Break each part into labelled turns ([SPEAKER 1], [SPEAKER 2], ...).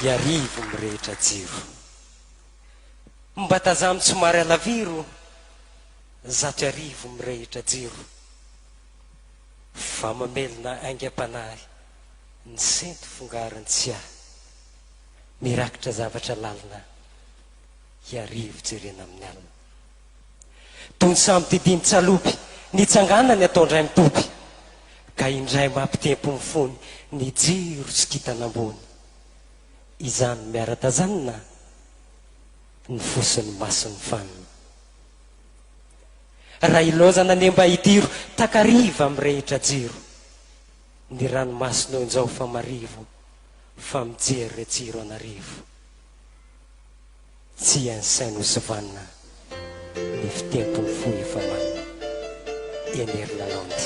[SPEAKER 1] Iarivo mirehitra jiro. Mba tazamy somary alaviro, zato arivo mirehitra jiro. Fa mamelona aingam-panahy, ny sento fongariny tsy ahy. Mirakitra zavatra lalina, iarivo jerena amin'ny alina. Toy ny samy didiny tsalopy, nitsangana ny ataondray mitopy. Ka indray mampitempo ny fony, ny jiro sy kitanambony. Izany miara-tazanina, ny fosiny masony fanina. Raha ilozana ny mba hitiro, takariva mirehitra jiro. Ny ranomasina onjao fa marivo, fa mijery re jiro anarivo. Tsy ansainy hosivanina, ny fitempony fohy efa manina. Enery Lalande.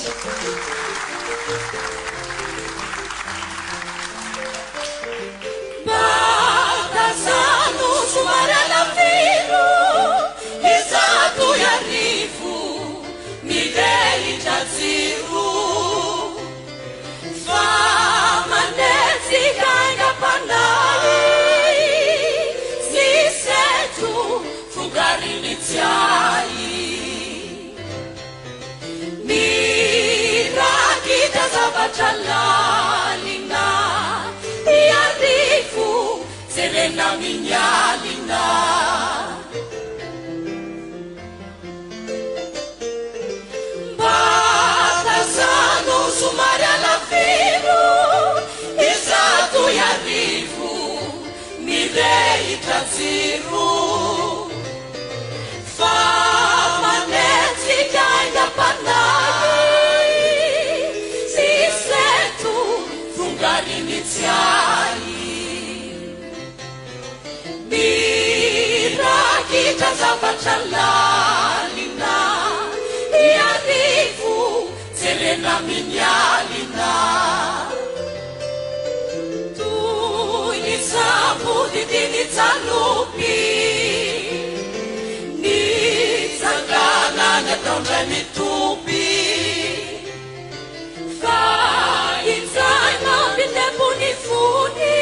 [SPEAKER 2] Batazano somary alaviro, izato iarivo, mirehitra jiro. Fa manetsika aingam-panahy, sy seto fongariny tsy ahy. Mirakitra zavatra lalina, iarivo jerena amin'ny alina. Batazano somary alaviro, izato iarivo, mirehitra jiro. Fa manetsika aingam-panahy, sy seto fongariny tsy ahy. Mirakitra zavatra lalina, iarivo jerena amin'ny alina. Toy ny sambo didiny tsalopy, nitsangana ny ataondray mitopy. Fa izay mampitempo ny fony,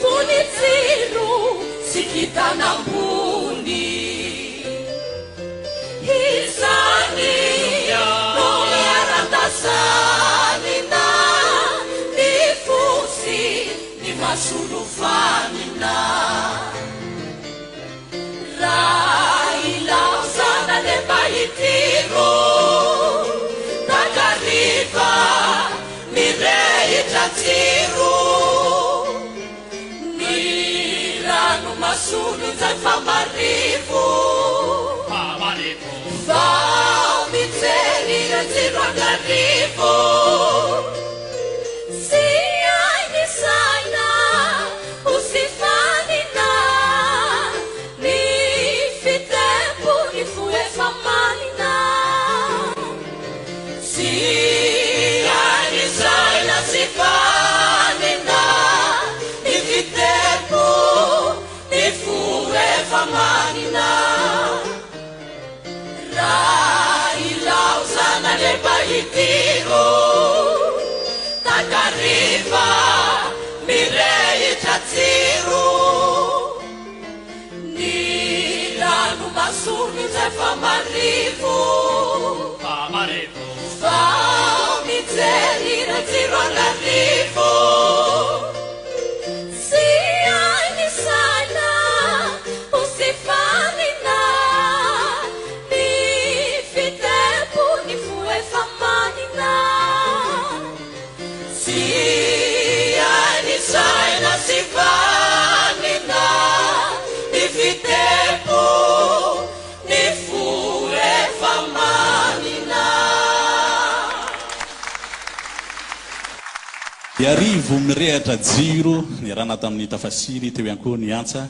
[SPEAKER 2] fony jiro sy kitanambony. Izany no miara-tazanina, ny fosy ny masolo vanina. Raha ilaozana le mba hitiro, takariva mirehitra jiro. Ny rano masolo zay fa marivo, fa mijery re jiro angarivo. Sy ainy saina ho sy fanina, ny fitempo ny fo efa manina. Sy ainy saina sy fanina, ny fitempo ny fo efa manina. Raha ilaozana le mba hitiro, takariva mirehitra jiro. Ny rano masolo zay fa marivo, fa mijery re jiro angarivo. Sy ainy saina ho sy fanina, ny fitempo ny fo efa manina. Sy ainy saina sy fanina, ny fitempo ny fo efa manina.
[SPEAKER 3] Iarivo mirehitra jiro, ny raha tamin'ny tafasiry teo ihany koa ny antsa